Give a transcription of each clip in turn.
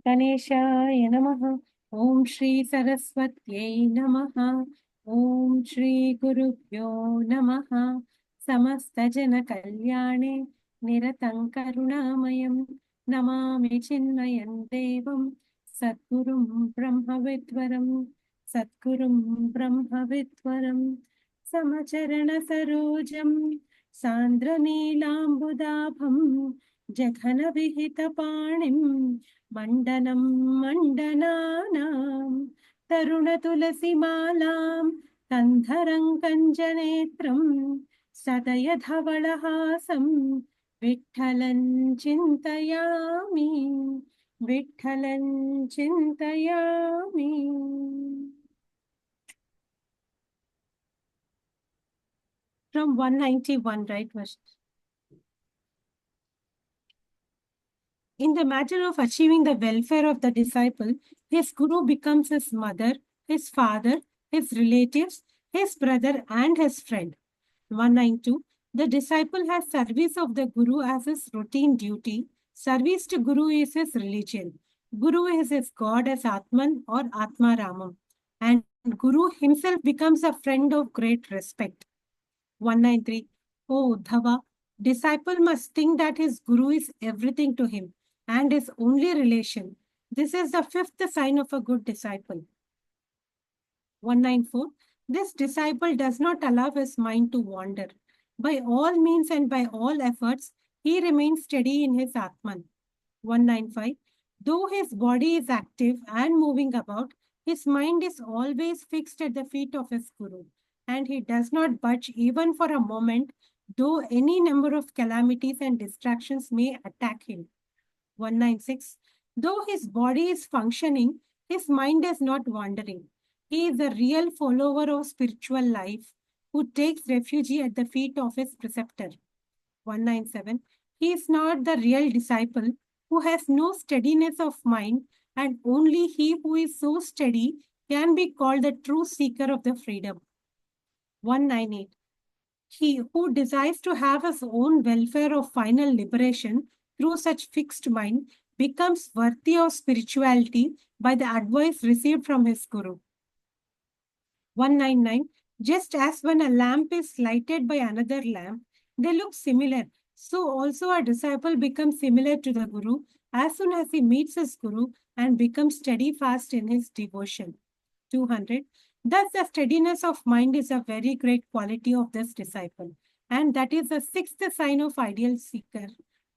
गणेशाय नमः। ॐ श्री सरस्वत्यै नमः। ॐ श्री गुरुभ्यो नमः। समस्तजनकल्याणे निरतं करुणामयं नमामि चिन्मयं देवं सद्गुरुं ब्रह्मविद्वरं सद्गुरुं ब्रह्मविद्वरं समचरणसरोजं सान्द्रनीलाम्बुदाभं जघनविहितपाणिं मण्डनं मण्डनानां तरुणतुलसीमालां कन्धरं कञ्जनेत्रं सदयधवलहासं विठ्ठलं चिन्तयामि विठ्ठलं चिन्तयामि। From 191, right? In the matter of achieving the welfare of the disciple, his guru becomes his mother, his father, his relatives, his brother, and his friend. 192. The disciple has service of the guru as his routine duty. Service to guru is his religion. Guru is his god as Atman or Atma Ramam. And guru himself becomes a friend of great respect. 193. Oh, Uddhava, disciple must think that his guru is everything to him and his only relation. This is the fifth sign of a good disciple. 194. This disciple does not allow his mind to wander. By all means and by all efforts, he remains steady in his Atman. 195. Though his body is active and moving about, his mind is always fixed at the feet of his guru, and he does not budge even for a moment, though any number of calamities and distractions may attack him. 196. Though his body is functioning, his mind is not wandering. He is a real follower of spiritual life who takes refuge at the feet of his preceptor. 197. He is not the real disciple who has no steadiness of mind, and only he who is so steady can be called the true seeker of the freedom. 198. He who desires to have his own welfare of final liberation through such fixed mind becomes worthy of spirituality by the advice received from his guru. 199. Just as when a lamp is lighted by another lamp, they look similar. So also a disciple becomes similar to the guru as soon as he meets his guru and becomes steadfast in his devotion. 200. Thus the steadiness of mind is a very great quality of this disciple, and that is the sixth sign of ideal seeker,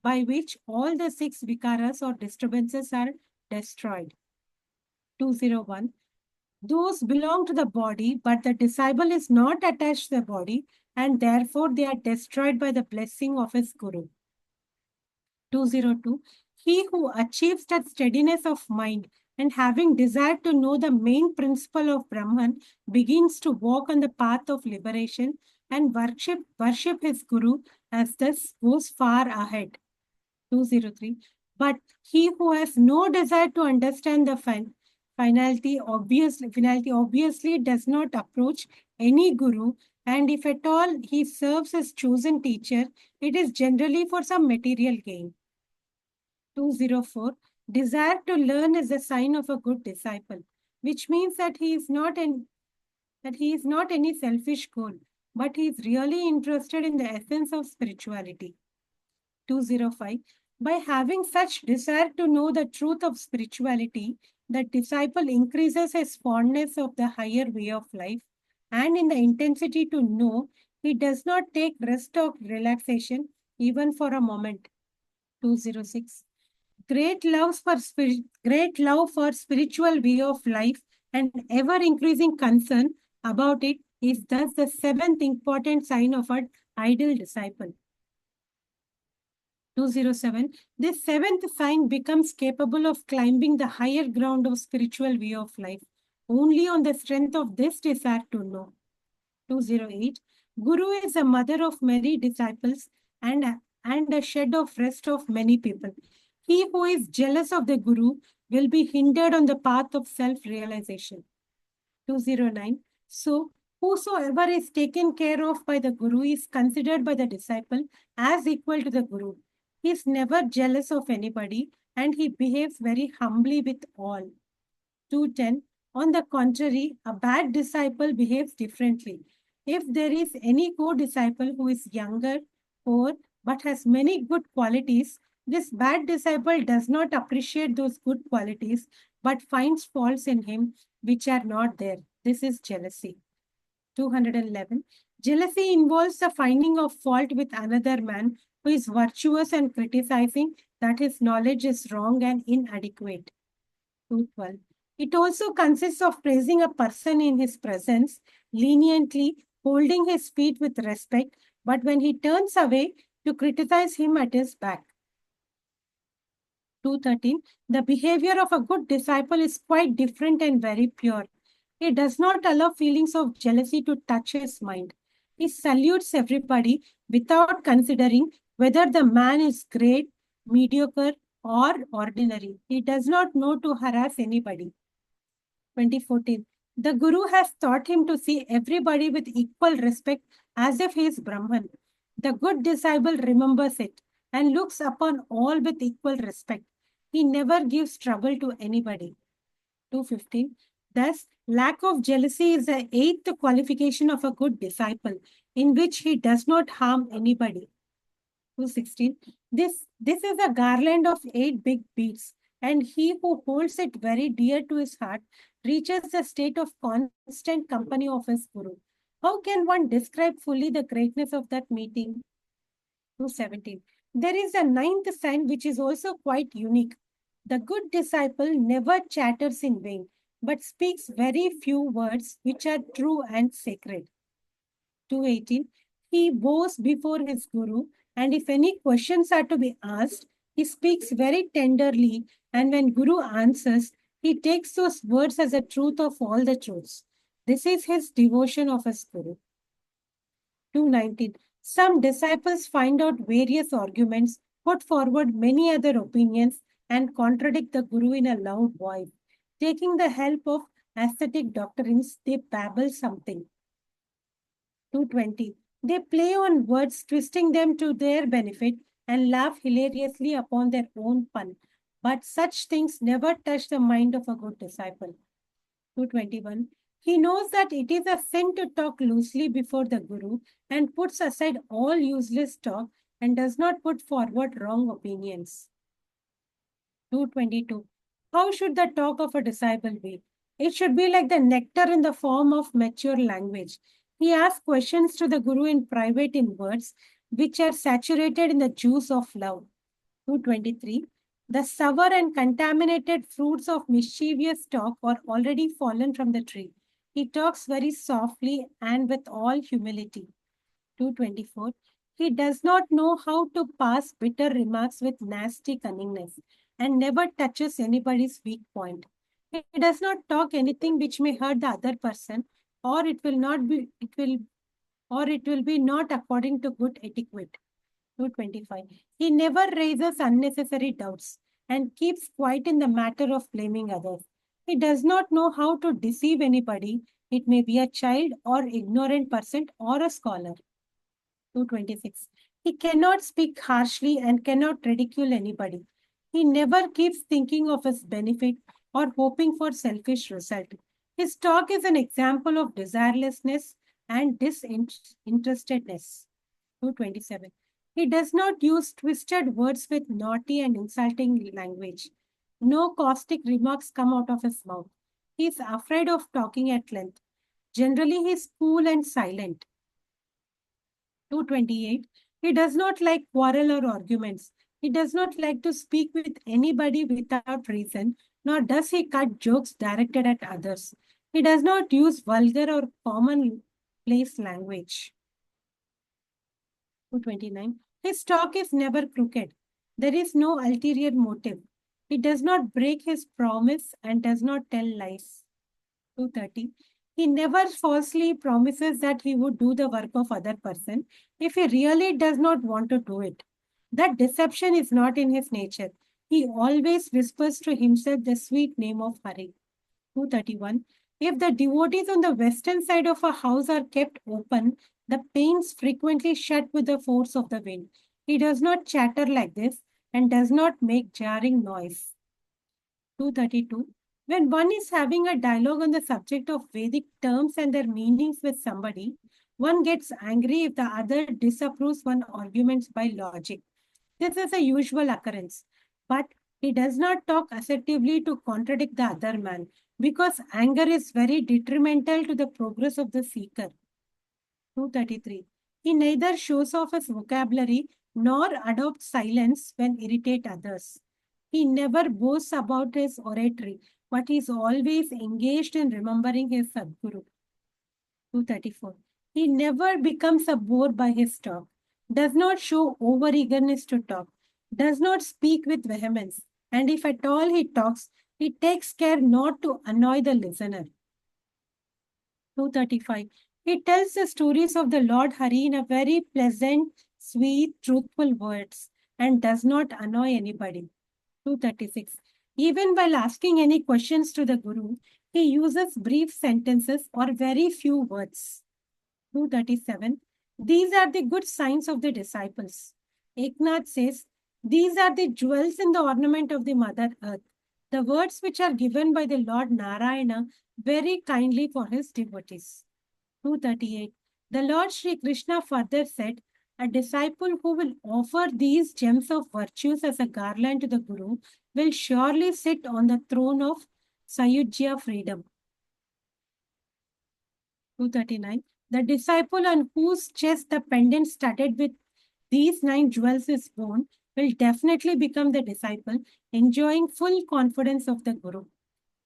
by which all the six vikaras or disturbances are destroyed. 201. Those belong to the body, but the disciple is not attached to the body, and therefore they are destroyed by the blessing of his guru. 202. He who achieves that steadiness of mind and having desired to know the main principle of Brahman begins to walk on the path of liberation and worship his guru as thus goes far ahead. 203. But he who has no desire to understand the finality obviously does not approach any guru, and if at all he serves as chosen teacher, it is generally for some material gain. 204. Desire to learn is a sign of a good disciple, which means that he is not any selfish goal, but he is really interested in the essence of spirituality. 205. By having such desire to know the truth of spirituality, the disciple increases his fondness of the higher way of life, and in the intensity to know, he does not take rest or relaxation even for a moment. 206. Great love for spiritual way of life and ever increasing concern about it is thus the seventh important sign of an ideal disciple. 207. This seventh sign becomes capable of climbing the higher ground of spiritual way of life only on the strength of this desire to know. 208. Guru is a mother of many disciples and a shed of rest of many people. He who is jealous of the guru will be hindered on the path of self-realization. 209. So, whosoever is taken care of by the guru is considered by the disciple as equal to the guru. He is never jealous of anybody and he behaves very humbly with all. 210. On the contrary, a bad disciple behaves differently. If there is any co-disciple who is younger, poor, but has many good qualities, this bad disciple does not appreciate those good qualities, but finds faults in him which are not there. This is jealousy. 211. Jealousy involves the finding of fault with another man who is virtuous and criticizing that his knowledge is wrong and inadequate. 212. It also consists of praising a person in his presence, leniently, holding his feet with respect, but when he turns away, to criticize him at his back. 213. The behavior of a good disciple is quite different and very pure. He does not allow feelings of jealousy to touch his mind. He salutes everybody without considering whether the man is great, mediocre, or ordinary. He does not know to harass anybody. 2014. The Guru has taught him to see everybody with equal respect as if he is Brahman. The good disciple remembers it and looks upon all with equal respect. He never gives trouble to anybody. 215. Thus, lack of jealousy is the eighth qualification of a good disciple, in which he does not harm anybody. 216. This is a garland of 8 big beads, and he who holds it very dear to his heart reaches the state of constant company of his Guru. How can one describe fully the greatness of that meeting? 217. There is a ninth sign which is also quite unique. The good disciple never chatters in vain, but speaks very few words which are true and sacred. 218. He bows before his Guru, and if any questions are to be asked, he speaks very tenderly, and when Guru answers, he takes those words as the truth of all the truths. This is his devotion of his Guru. 219. Some disciples find out various arguments, put forward many other opinions, and contradict the Guru in a loud voice. Taking the help of ascetic doctrines, they babble something. 220. They play on words, twisting them to their benefit, and laugh hilariously upon their own pun. But such things never touch the mind of a good disciple. 221. He knows that it is a sin to talk loosely before the Guru and puts aside all useless talk and does not put forward wrong opinions. 222. How should the talk of a disciple be? It should be like the nectar in the form of mature language. He asks questions to the Guru in private in words which are saturated in the juice of love. 223. The sour and contaminated fruits of mischievous talk are already fallen from the tree. He talks very softly and with all humility. 224. He does not know how to pass bitter remarks with nasty cunningness and never touches anybody's weak point. He does not talk anything which may hurt the other person, or it will be not according to good etiquette. 225. He never raises unnecessary doubts and keeps quiet in the matter of blaming others. He does not know how to deceive anybody. It may be a child or ignorant person or a scholar. 226. He cannot speak harshly and cannot ridicule anybody. He never keeps thinking of his benefit or hoping for selfish result. His talk is an example of desirelessness and disinterestedness. 227. He does not use twisted words with naughty and insulting language. No caustic remarks come out of his mouth. He is afraid of talking at length. Generally, he is cool and silent. 228. He does not like quarrel or arguments. He does not like to speak with anybody without reason, nor does he cut jokes directed at others. He does not use vulgar or commonplace language. 229. His talk is never crooked. There is no ulterior motive. He does not break his promise and does not tell lies. 230. He never falsely promises that he would do the work of other person if he really does not want to do it. That deception is not in his nature. He always whispers to himself the sweet name of Hari. 231. If the devotees on the western side of a house are kept open, the panes frequently shut with the force of the wind. He does not chatter like this, and does not make jarring noise. 232. When one is having a dialogue on the subject of Vedic terms and their meanings with somebody, one gets angry if the other disapproves one arguments by logic. This is a usual occurrence, but he does not talk assertively to contradict the other man because anger is very detrimental to the progress of the seeker. 233. He neither shows off his vocabulary nor adopts silence when irritate others. He never boasts about his oratory, but is always engaged in remembering his Sadguru. 234. He never becomes a bore by his talk, does not show over eagerness to talk, does not speak with vehemence, and if at all he talks, he takes care not to annoy the listener. 235. He tells the stories of the Lord Hari in a very pleasant, sweet, truthful words and does not annoy anybody. 236. Even while asking any questions to the Guru, he uses brief sentences or very few words. 237. These are the good signs of the disciples. Eknath says, these are the jewels in the ornament of the Mother Earth. The words which are given by the Lord Narayana very kindly for his devotees. 238. The Lord Sri Krishna further said, a disciple who will offer these gems of virtues as a garland to the Guru will surely sit on the throne of Sayujya freedom. 239. The disciple on whose chest the pendant studded with these 9 jewels is born will definitely become the disciple, enjoying full confidence of the Guru.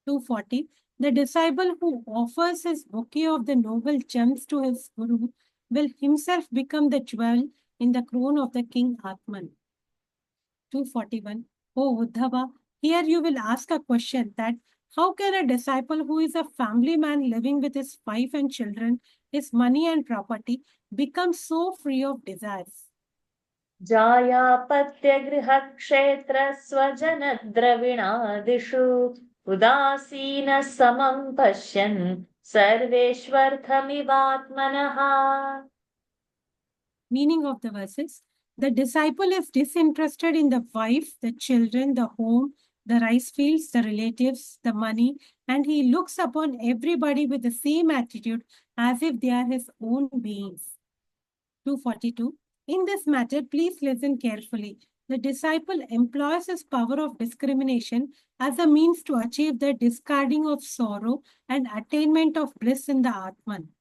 240. The disciple who offers his bouquet of the noble gems to his Guru will himself become the jewel in the crown of the King Atman. 241. Oh Uddhava, here you will ask a question that how can a disciple who is a family man living with his wife and children, his money and property, become so free of desires? जायापत्यगृहक्षेत्रस्वजनद्रविणादिषु उदासीनः समं पश्यन् सर्वेष्वर्थमिवात्मनः. Meaning of the verses: the disciple is disinterested in the wife, the children, the home, the rice fields, the relatives, the money, and he looks upon everybody with the same attitude as if they are his own beings. 242. In this matter, please listen carefully. The disciple employs his power of discrimination as a means to achieve the discarding of sorrow and attainment of bliss in the Atman.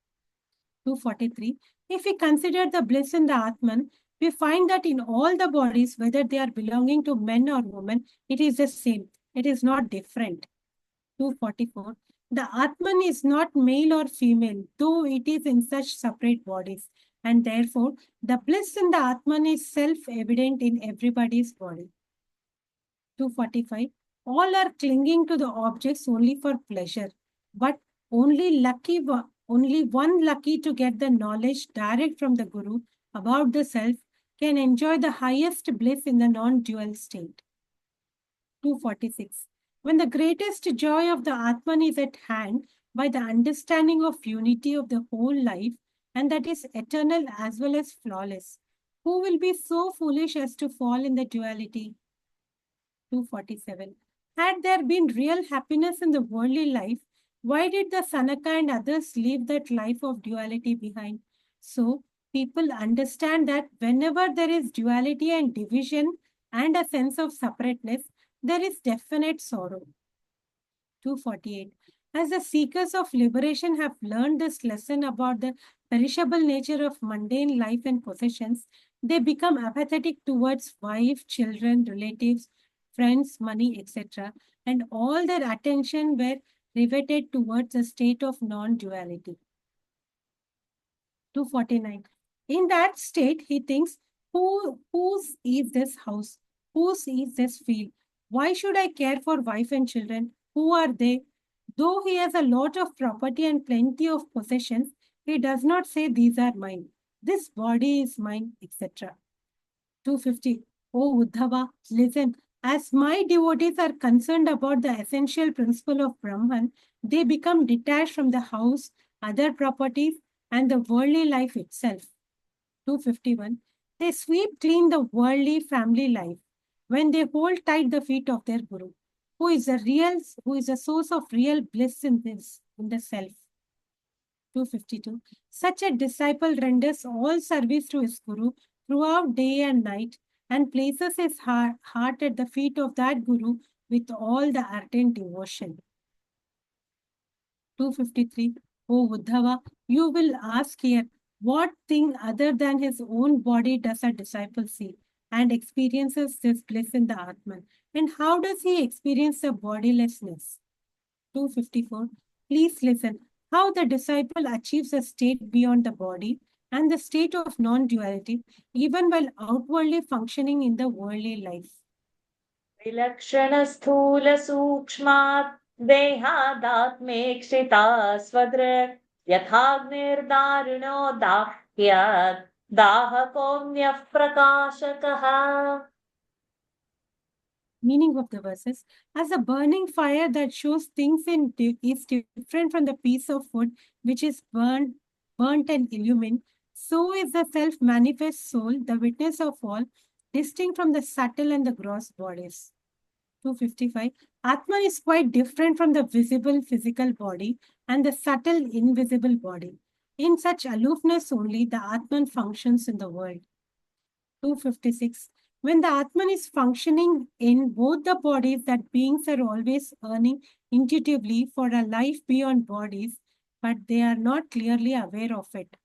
243. If we consider the bliss in the Atman, we find that in all the bodies, whether they are belonging to men or women, it is the same. It is not different. 244. The Atman is not male or female, though it is in such separate bodies. And therefore, the bliss in the Atman is self-evident in everybody's body. 245. All are clinging to the objects only for pleasure, but only one lucky to get the knowledge direct from the Guru about the self can enjoy the highest bliss in the non-dual state. 246. When the greatest joy of the Atman is at hand by the understanding of unity of the whole life, and that is eternal as well as flawless, who will be so foolish as to fall in the duality? 247. Had there been real happiness in the worldly life, why did the Sanaka and others leave that life of duality behind? So, people understand that whenever there is duality and division and a sense of separateness, there is definite sorrow. 248. As the seekers of liberation have learned this lesson about the perishable nature of mundane life and possessions, they become apathetic towards wife, children, relatives, friends, money, etc. And all their attention were riveted towards a state of non-duality. 249. In that state, he thinks, whose is this house? Whose is this field? Why should I care for wife and children? Who are they? Though he has a lot of property and plenty of possessions, he does not say these are mine. This body is mine, etc. 250. Oh Uddhava, listen. As my devotees are concerned about the essential principle of Brahman, they become detached from the house, other properties, and the worldly life itself. 251. They sweep clean the worldly family life. when they hold tight the feet of their Guru, who is a source of real bliss in the self. 252. Such a disciple renders all service to his Guru throughout day and night and places his heart at the feet of that Guru with all the ardent devotion. 253. O Uddhava, you will ask here, what thing other than his own body does a disciple see and experiences this bliss in the Atman? And how does he experience the bodilessness? 254. Please listen. How the disciple achieves a state beyond the body and the state of non duality, even while outwardly functioning in the worldly life. विलक्षणस्थूलसूक्ष्मात् देहादात्मेक्षिता स्वदृक् यथाग्निर्दारुणो दाह्यात् दाहकोऽन्यः प्रकाशकः. Meaning of the verses: as a burning fire that shows things is different from the piece of wood which is burnt and illumined, so is the self-manifest soul, the witness of all, distinct from the subtle and the gross bodies. 255. Atman is quite different from the visible physical body and the subtle invisible body. In such aloofness only, the Atman functions in the world. 256. When the Atman is functioning in both the bodies, that beings are always earning intuitively for a life beyond bodies, but they are not clearly aware of it.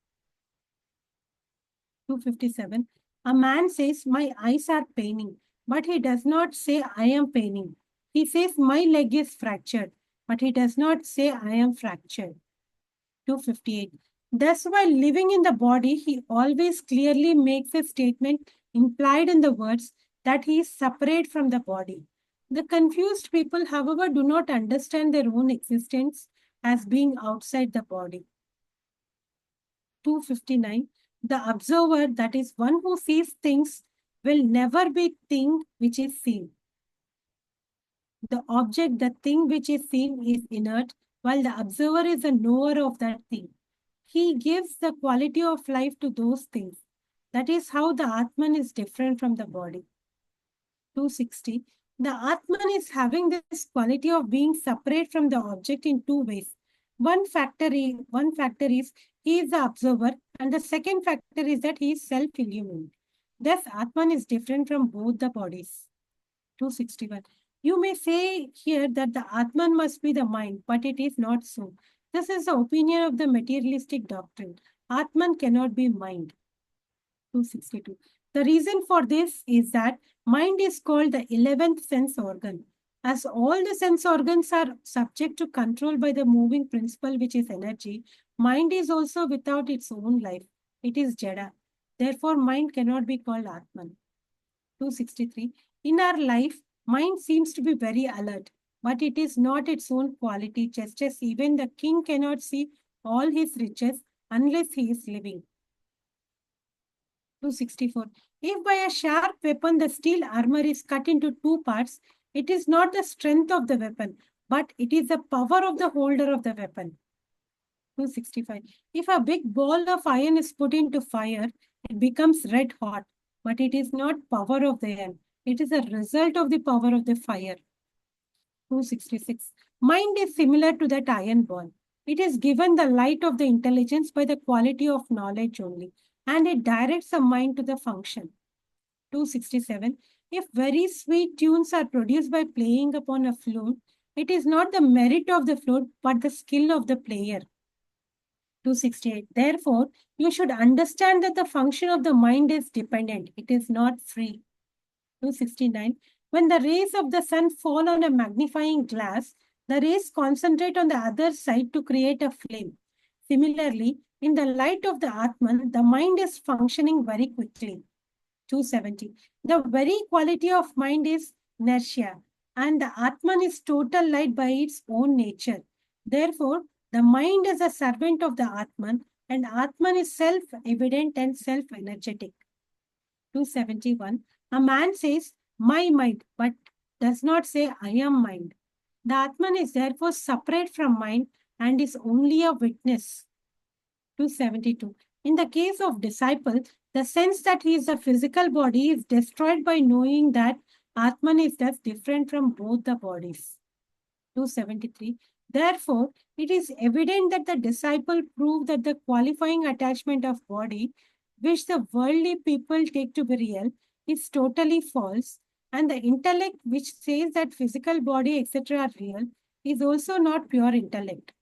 257. A man says, my eyes are paining, but he does not say, I am paining. He says, my leg is fractured, but he does not say, I am fractured. 258. Thus, while living in the body, he always clearly makes a statement implied in the words that he is separate from the body. The confused people, however, do not understand their own existence as being outside the body. 259. The observer, that is one who sees things, will never be thing which is seen. The object, the thing which is seen, is inert, while the observer is a knower of that thing. He gives the quality of life to those things. That is how the Atman is different from the body. 260. The Atman is having this quality of being separate from the object in two ways. One factor is he is the observer, and the second factor is that he is self-illumined. Thus, Atman is different from both the bodies. 261. You may say here that the Atman must be the mind, but it is not so. This is the opinion of the materialistic doctrine. Atman cannot be mind. 262. The reason for this is that mind is called the 11th sense organ. As all the sense organs are subject to control by the moving principle, which is energy, mind is also without its own life. It is Jada. Therefore, mind cannot be called Atman. 263. In our life, mind seems to be very alert, but it is not its own quality, just as even the king cannot see all his riches unless he is living. 264. If by a sharp weapon the steel armor is cut into two parts, it is not the strength of the weapon, but it is the power of the holder of the weapon. 265. If a big ball of iron is put into fire, it becomes red hot, but it is not power of the iron. It is a result of the power of the fire. 266. Mind is similar to that iron ball. It is given the light of the intelligence by the quality of knowledge only, and it directs the mind to the function. 267. If very sweet tunes are produced by playing upon a flute, it is not the merit of the flute, but the skill of the player. 268. Therefore, you should understand that the function of the mind is dependent. It is not free. 269. When the rays of the sun fall on a magnifying glass, the rays concentrate on the other side to create a flame. Similarly, in the light of the Atman, the mind is functioning very quickly. 270. The very quality of mind is inertia, and the Atman is total light by its own nature. Therefore, the mind is a servant of the Atman, and Atman is self-evident and self-energetic. 271. A man says, my mind, but does not say, I am mind. The Atman is therefore separate from mind and is only a witness. 272. In the case of disciple, the sense that he is a physical body is destroyed by knowing that Atman is thus different from both the bodies. 273. Therefore, it is evident that the disciple proved that the qualifying attachment of body, which the worldly people take to be real, is totally false, and the intellect which says that physical body, etc., are real, is also not pure intellect.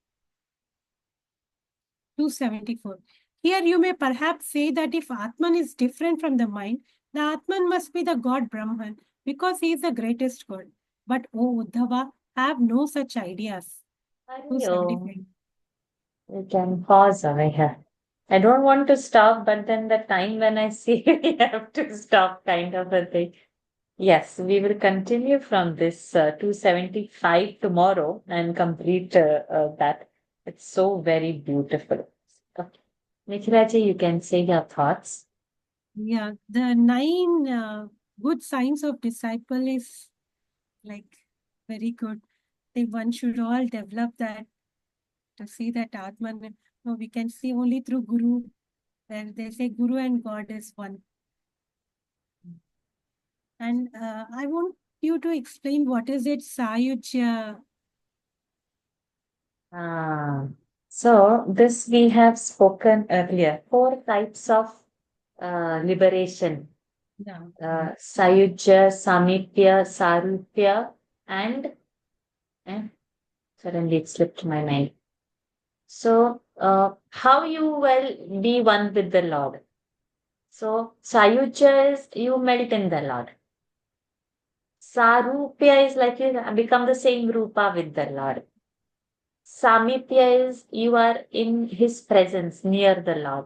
274. Here you may perhaps say that if Atman is different from the mind, the Atman must be the God Brahman, because he is the greatest God. But, O Uddhava, have no such ideas. Hariyo. 275. We can pause over here. I don't want to stop, but then the time when I see we have to stop, kind of a thing. Yes, we will continue from this 275 tomorrow and complete that. It's so very beautiful. Okay. Nikhilaji, you can say your thoughts. Yeah, the 9 good signs of disciple is like very good. I think one should all develop that to see that Atman. No, we can see only through Guru, where they say Guru and God is one. And I want you to explain what is it Sayujya. Ah, so this we have spoken earlier. Four types of liberation. Yeah. Sayujya, Samipya, Sarupya, and eh, suddenly it slipped my mind. So, how you will be one with the Lord. So, Sayujya is you melt in the Lord. Sarupya is like you become the same Rupa with the Lord. Samipya is you are in His presence near the Lord.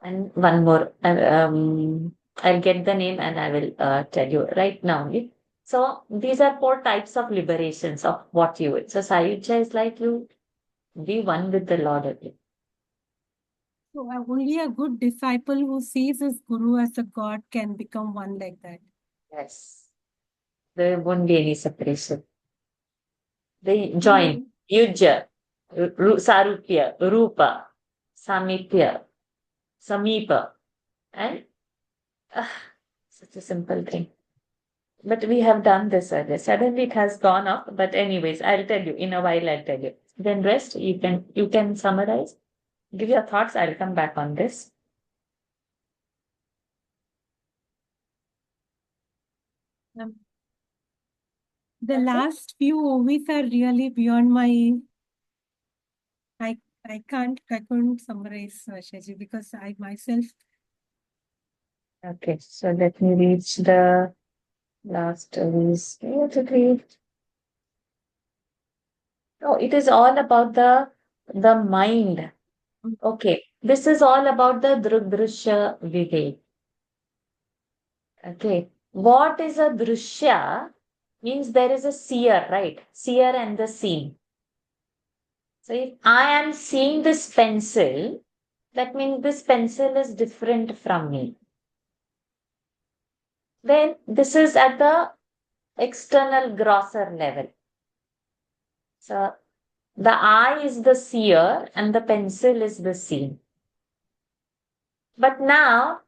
And one more, I'll get the name and I will tell you right now. So, these are four types of liberations of what you will. So, Sayujya is like you be one with the Lord again. So only a good disciple who sees his Guru as a God can become one like that. Yes. There won't be any separation. They Mm. join. Yuja, Sarupya, Rupa, Samipya, Samipa, and ah, such a simple thing. But we have done this earlier. Suddenly it has gone up. But anyways, I'll tell you in a while. I'll tell you. Then rest. You can summarize. Give your thoughts. I'll come back on this. Um, the Okay. last few Ovis are really beyond my. I couldn't summarize Shaji because I myself. Okay. So let me reach the last is Oh, it is all about the mind. Okay. This is all about the Drudrishya Vivek. Okay. What is a Drishya? Means there is a seer, right? Seer and the seen. So if I am seeing this pencil, that means this pencil is different from me. Then this is at the external grosser level. So the eye is the seer and the pencil is the seen. But now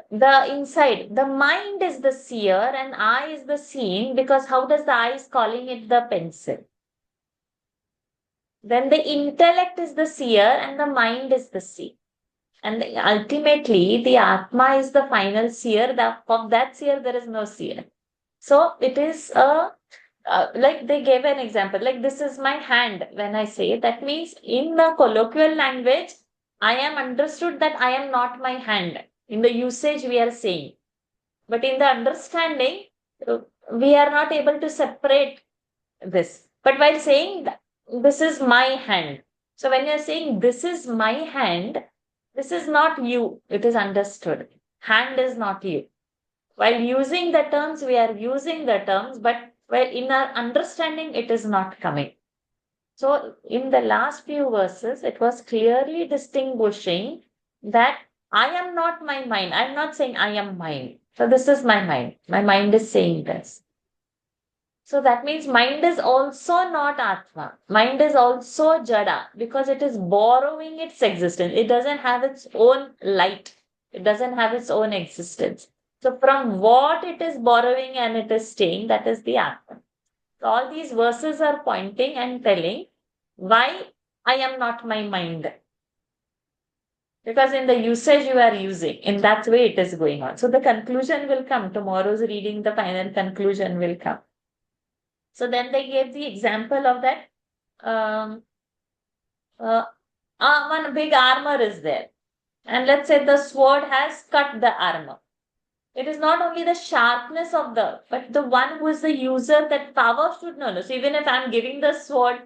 the inside, the mind is the seer and eye is the seen, because how does the eye is calling it the pencil? Then the intellect is the seer and the mind is the seen. And ultimately, the Atma is the final seer. Of that seer, there is no seer. So it is like they gave an example, like this is my hand. When I say that means in the colloquial language, I am understood that I am not my hand. In the usage, we are saying. But in the understanding, we are not able to separate this. But while saying that, this is my hand. So when you're saying this is my hand, this is not you. It is understood. Hand is not you. While using the terms, we are using the terms, but while in our understanding, it is not coming. So in the last few verses, it was clearly distinguishing that I am not my mind. I'm not saying I am mine. So this is my mind. My mind is saying this. So that means mind is also not Atma. Mind is also Jada, because it is borrowing its existence. It doesn't have its own light. It doesn't have its own existence. So from what it is borrowing and it is staying, that is the Atman. So all these verses are pointing and telling why I am not my mind. Because in the usage you are using, in that way it is going on. So the conclusion will come. Tomorrow's reading, the final conclusion will come. So then they gave the example of that. Um, one big armor is there. And let's say the sword has cut the armor. It is not only the sharpness of but the one who is the user, that power should know. So even if I'm giving the sword,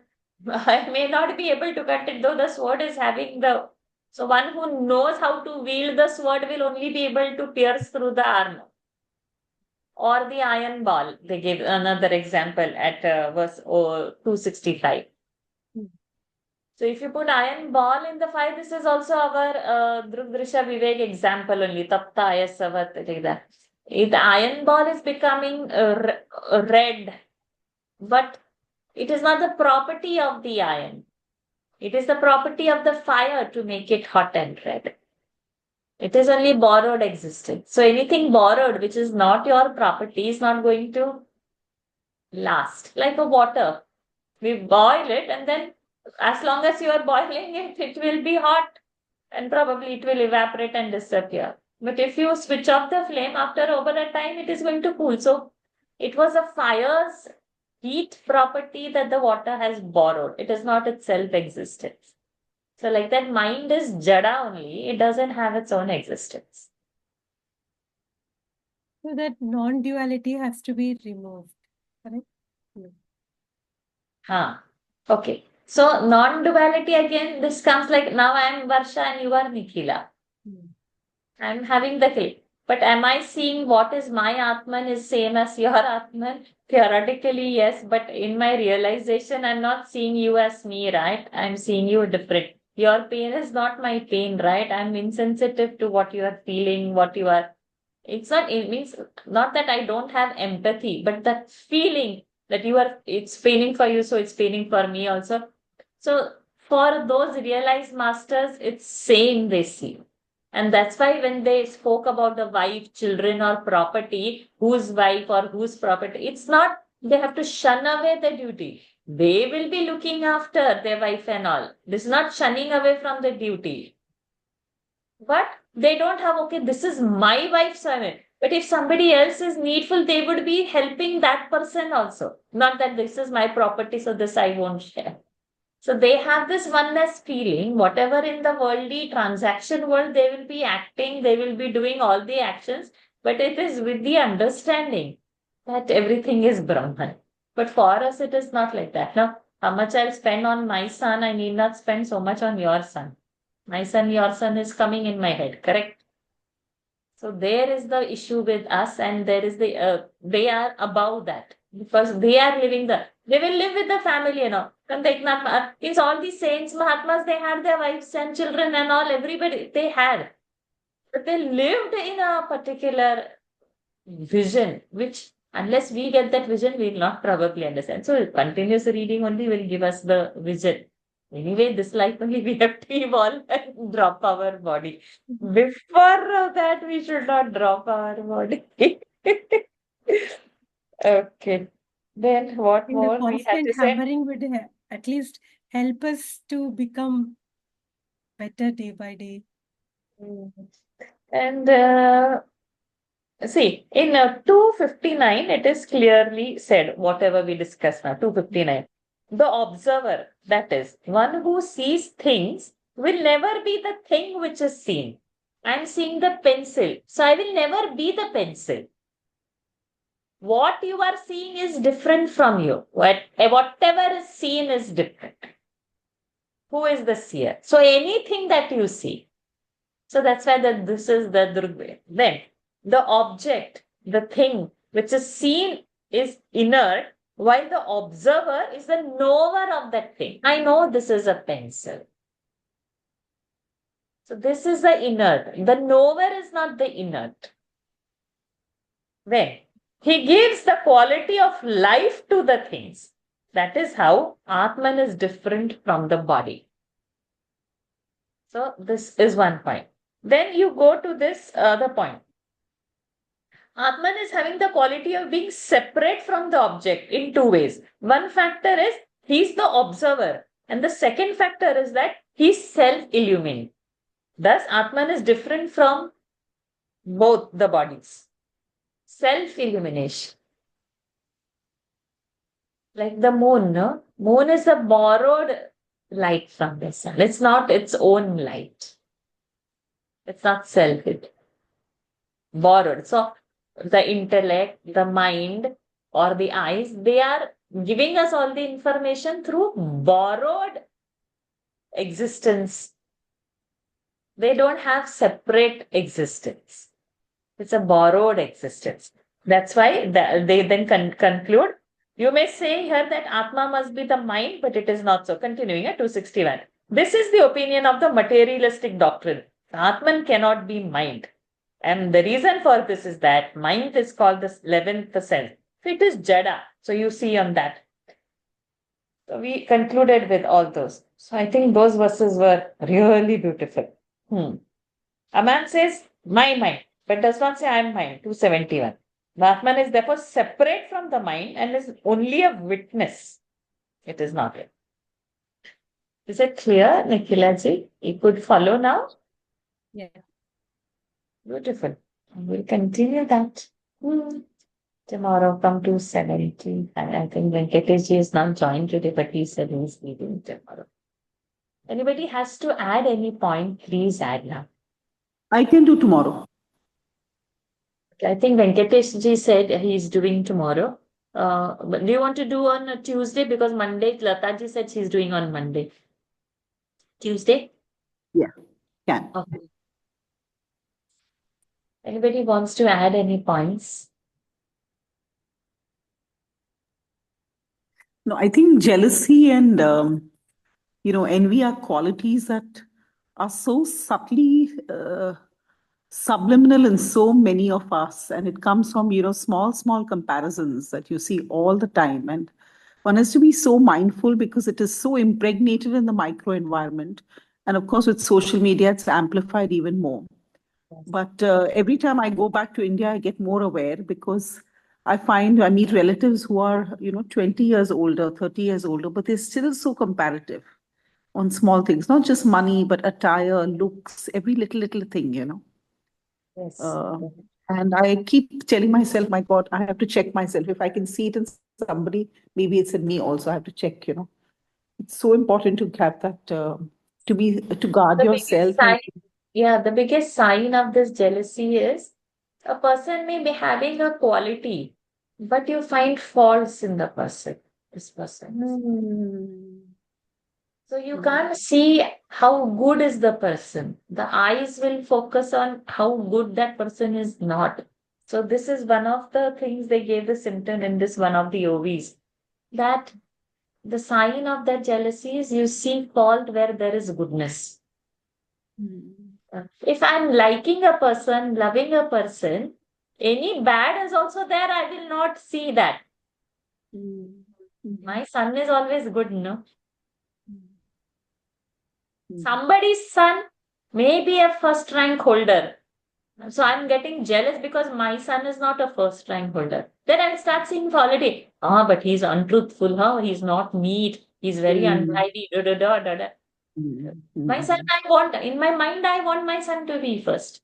I may not be able to cut it, though the sword is having the. So one who knows how to wield the sword will only be able to pierce through the armor. Or the iron ball. They gave another example at verse 265. So if you put iron ball in the fire, this is also our Drugdrisha Vivek example only. Tapta ayasavat, like that. The iron ball is becoming red, but it is not the property of the iron. It is the property of the fire to make it hot and red. It is only borrowed existence. So anything borrowed which is not your property is not going to last. Like a water. We boil it, and then as long as you are boiling it, it will be hot and probably it will evaporate and disappear. But if you switch off the flame after over a time, it is going to cool. So it was a fire's heat property that the water has borrowed. It is not its self-existence. So like that, mind is jada only. It doesn't have its own existence. So that non-duality has to be removed, correct? Huh. Okay. So non-duality again, this comes like now I am Varsha and you are Nikhila. I'm having the clip. But am I seeing what is my Atman is same as your Atman? Theoretically, yes. But in my realization, I'm not seeing you as me, right? I'm seeing you different. Your pain is not my pain, right? I'm insensitive to what you are feeling, what you are. It's not, it means not that I don't have empathy, but that feeling that you are, it's paining for you, so it's paining for me also. So for those realized masters, it's same they see. And that's why when they spoke about the wife, children, or property, whose wife or whose property, it's not they have to shun away the duty. They will be looking after their wife and all. This is not shunning away from the duty. But they don't have, okay, this is my wife's woman. But if somebody else is needful, they would be helping that person also. Not that this is my property, so this I won't share. So they have this oneness feeling, whatever in the worldly transaction world, they will be acting, they will be doing all the actions, but it is with the understanding that everything is Brahman. But for us, it is not like that. Now, how much I'll spend on my son, I need not spend so much on your son. My son, your son is coming in my head, correct? So there is the issue with us, and there is they are above that because they are living they will live with the family, And the Eknath, it's all the saints, Mahatmas, they had their wives and children and all, everybody they had. But they lived in a particular vision, which unless we get that vision, we will not probably understand. So continuous reading only will give us the vision. Anyway, this life only we have to evolve and drop our body. Before that, we should not drop our body. Okay. Then what And the more we had constant to say? hammering would at least help us to become better day by day. And see, in 259, it is clearly said, whatever we discussed now, 259. The observer, that is, one who sees things, will never be the thing which is seen. I'm seeing the pencil, so I will never be the pencil. What you are seeing is different from you. Whatever is seen is different. Who is the seer? So anything that you see. So that's why this is the Durgve. Then the object, the thing which is seen is inert, while the observer is the knower of that thing. I know this is a pencil. So this is the inert. The knower is not the inert. Then he gives the quality of life to the things. That is how Atman is different from the body. So this is one point. Then you go to this other point. Atman is having the quality of being separate from the object in two ways. One factor is he's the observer, and the second factor is that he's self-illumined. Thus, Atman is different from both the bodies. Self-illumination. Like the moon, no? Moon is a borrowed light from the sun. It's not its own light. It's not self, it's borrowed. So the intellect, the mind, or the eyes, they are giving us all the information through borrowed existence. They don't have separate existence. It's a borrowed existence. That's why they then conclude. You may say here that Atma must be the mind, but it is not so. Continuing at 261. This is the opinion of the materialistic doctrine. Atman cannot be mind. And the reason for this is that mind is called the 11th sense. So it is Jada. So you see on that. So we concluded with all those. So I think those verses were really beautiful. A man says, my mind, but does not say I am mind. 271. The Atman is therefore separate from the mind and is only a witness. It is not it. Is it clear, Nikhila ji? You could follow now? Yeah. Beautiful. We'll continue that tomorrow from 270. And I think Venkatesh ji is not joined today, but he said he's leaving tomorrow. Anybody has to add any point, please add now. I can do tomorrow. I think Venkatesh ji said he's doing tomorrow. But do you want to do on a Tuesday? Because Monday, Lata ji said she's doing on Monday. Tuesday? Yeah, can. Okay. Anybody wants to add any points? No, I think jealousy and envy are qualities that are so subtly subliminal in so many of us, and it comes from small comparisons that you see all the time, and one has to be so mindful because it is so impregnated in the micro environment, and of course with social media it's amplified even more. But every time I go back to India, I get more aware because I meet relatives who are 20 years older, 30 years older, but they're still so comparative on small things, not just money, but attire, looks, every little thing, Yes. And I keep telling myself, my God, I have to check myself. If I can see it in somebody, maybe it's in me also. I have to check, It's so important to have that, to guard The yourself. biggest sign, the biggest sign of this jealousy is a person may be having a quality, but you find faults in this person. So you can't see how good is the person. The eyes will focus on how good that person is not. So this is one of the things they gave the symptom in this one of the Ovis, that the sign of that jealousy is you see fault where there is goodness. If I'm liking a person, loving a person, any bad is also there, I will not see that. My son is always good, no? Somebody's son may be a first rank holder. So I'm getting jealous because my son is not a first rank holder. Then I'll start seeing quality. But he's untruthful, huh? He's not neat. He's very untidy. My son, in my mind, I want my son to be first.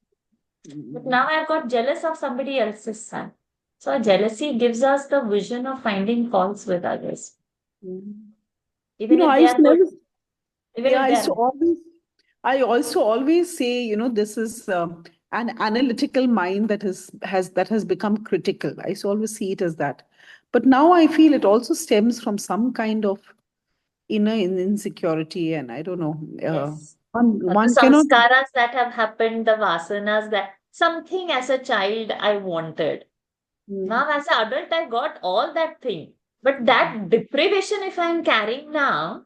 But now I've got jealous of somebody else's son. So jealousy gives us the vision of finding faults with others. Even if they are good. I also always say, this is an analytical mind that has become critical. I used to always see it as that. But now I feel it also stems from some kind of inner insecurity, and I don't know. Yes. One The cannot. samskaras that have happened, the vasanas, that something as a child I wanted. Now as an adult, I got all that thing. But that deprivation, if I'm carrying now,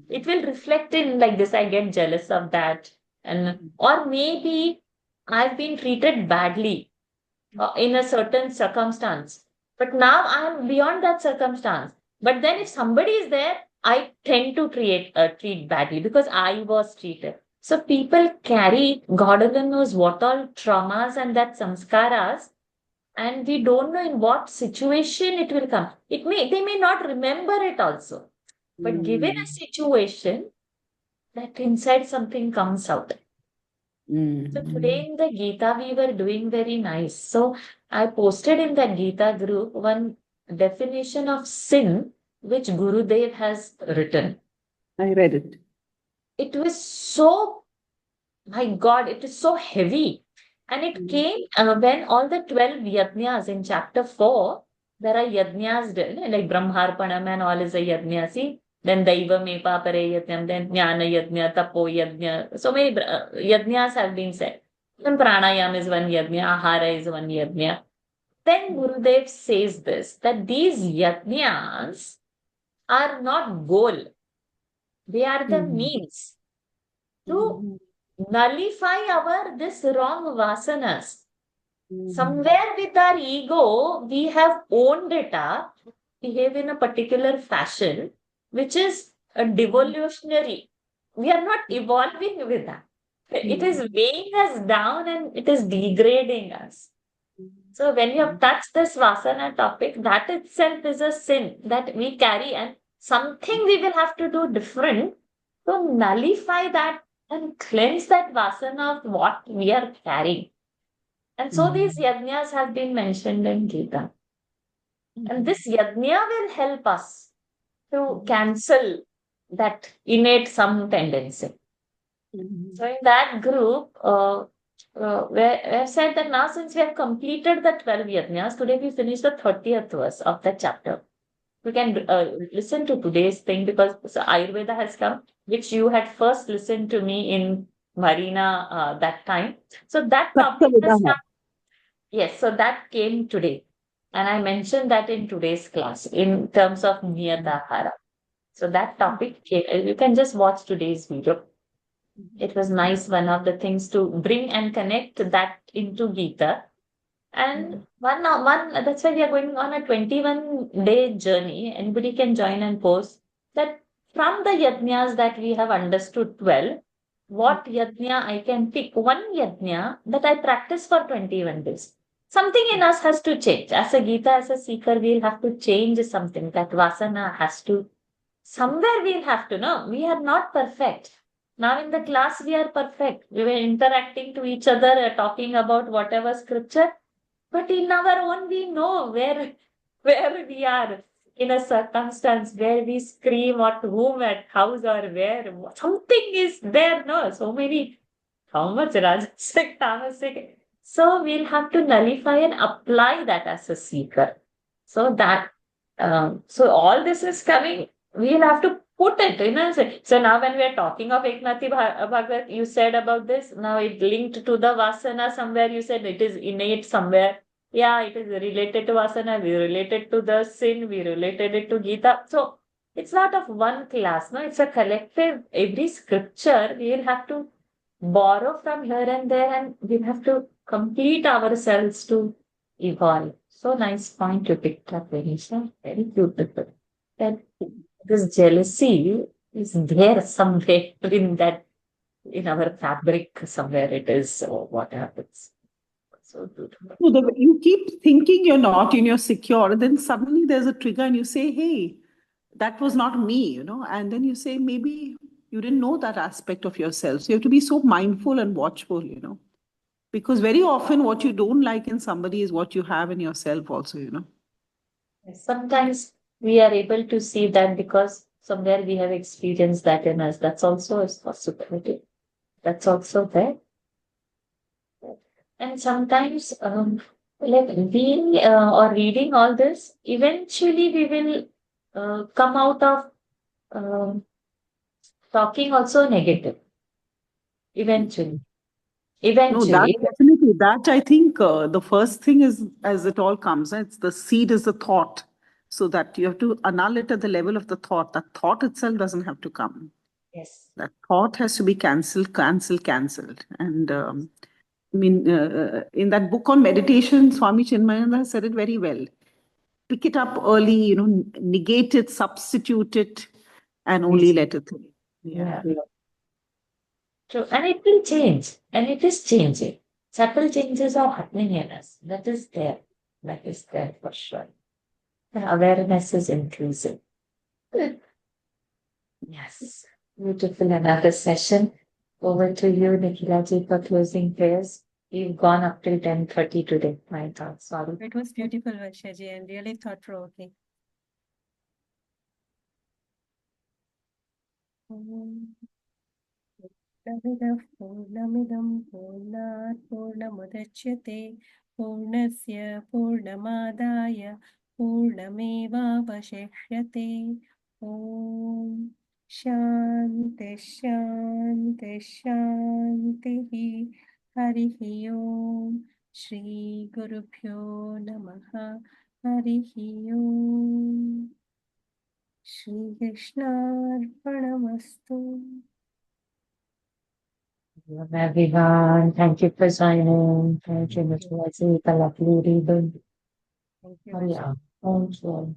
it will reflect in like this. I get jealous of that. Or maybe I've been treated badly in a certain circumstance. But now I'm beyond that circumstance. But then if somebody is there, I tend to treat badly because I was treated. So people carry, God alone knows what all traumas and that samskaras and we don't know in what situation it will come. They may not remember it also, but given a situation, that inside something comes out. So today in the Gita, we were doing very nice. So I posted in the Gita group one definition of sin which Gurudev has written. I read it. It was so, my God, it is so heavy. And it came when all the 12 yajnas in chapter 4, there are yajnas, like Brahmarpanam and all is a yajna. See, then Daiva Mepa Pare Yajnam, then Jnana Yajna, Tapo Yajna. So many yajnas have been said. Then Pranayam is one yajna, Ahara is one yajna. Then Gurudev says this, that these yajnas are not goal. They are the means to nullify our this wrong vasanas. Somewhere with our ego, we have owned it up, behave in a particular fashion, which is a devolutionary. We are not evolving with that. It is weighing us down and it is degrading us. So when you have touched this vasana topic, that itself is a sin that we carry, and something we will have to do different to nullify that and cleanse that vasana of what we are carrying. And so these yajnas have been mentioned in Gita. And this yajna will help us to cancel that innate some tendency. So in that group, we have said that now since we have completed the 12 yajnas, today we finished the 30th verse of that chapter. We can listen to today's thing because Ayurveda has come, which you had first listened to me in Marina that time. So that topic has come. Yes, so that came today. And I mentioned that in today's class in terms of Niyatahara. So that topic came. You can just watch today's video. It was nice, one of the things to bring and connect that into Gita. And one that's why we are going on a 21-day journey. Anybody can join and post that from the yajnas that we have understood 12, what yajna I can pick one yajna that I practice for 21 days. Something in us has to change. As a Gita, as a seeker, we'll have to change something. That vasana has to, somewhere we'll have to know. We are not perfect. Now in the class, we are perfect. We were interacting to each other, talking about whatever scripture. But in our own, we know where we are in a circumstance where we scream at whom, at house, or where something is there. No, so many, how much rajasic, tamasic. So we'll have to nullify and apply that as a seeker. So that, so all this is coming. We'll have to put it in a so now when we are talking of Eknathi Bhagawat, you said about this. Now it linked to the vasana somewhere. You said it is innate somewhere. Yeah, it is related to vasana. We related to the sin. We related it to Gita. So it's not of one class. No, it's a collective. Every scripture we will have to borrow from here and there, and we'll have to complete ourselves to evolve. So nice point you picked up, Venisha. Very beautiful. That this jealousy is there somewhere in that, in our fabric, somewhere it is. So what happens? So beautiful. So you keep thinking you're not and you're secure, and then suddenly there's a trigger and you say, hey, that was not me, and then you say, maybe you didn't know that aspect of yourself. So you have to be so mindful and watchful, because very often what you don't like in somebody is what you have in yourself also. Sometimes we are able to see that because somewhere we have experienced that in us. That's also a possibility. That's also there. And sometimes, like being or reading all this, eventually we will come out of talking also negative. Eventually. No, that definitely, that I think the first thing is, as it all comes, it's the seed is the thought. So that you have to annul it at the level of the thought. That thought itself doesn't have to come. Yes. That thought has to be cancelled. And I mean, in that book on meditation, Swami Chinmayananda said it very well. Pick it up early, negate it, substitute it, and only let it. Yeah. True. And it will change. And it is changing. Subtle changes are happening in us. That is there. That is there for sure. The awareness is increasing. Yes. Beautiful. Another session. Over to you, Nikhilaji, for closing prayers. We've gone up till 10:30 today. My God, sorry. It was beautiful, Varshaji, and really thought-provoking. पूर्णमिदं पूर्णात् पूर्णमुदच्यते पूर्णस्य पूर्णमादाय पूर्णमेवावशिष्यते ॐ शान्ति शान्ति शान्तिः हरिः ॐ श्रीगुरुभ्यो नमः हरिः ॐ श्रीकृष्णार्पणमस्तु Everyone, thank you for joining. Thank you, Nikhilaji, for lovely reading. Thank you, Oh, Varshaji. yeah. Thank you.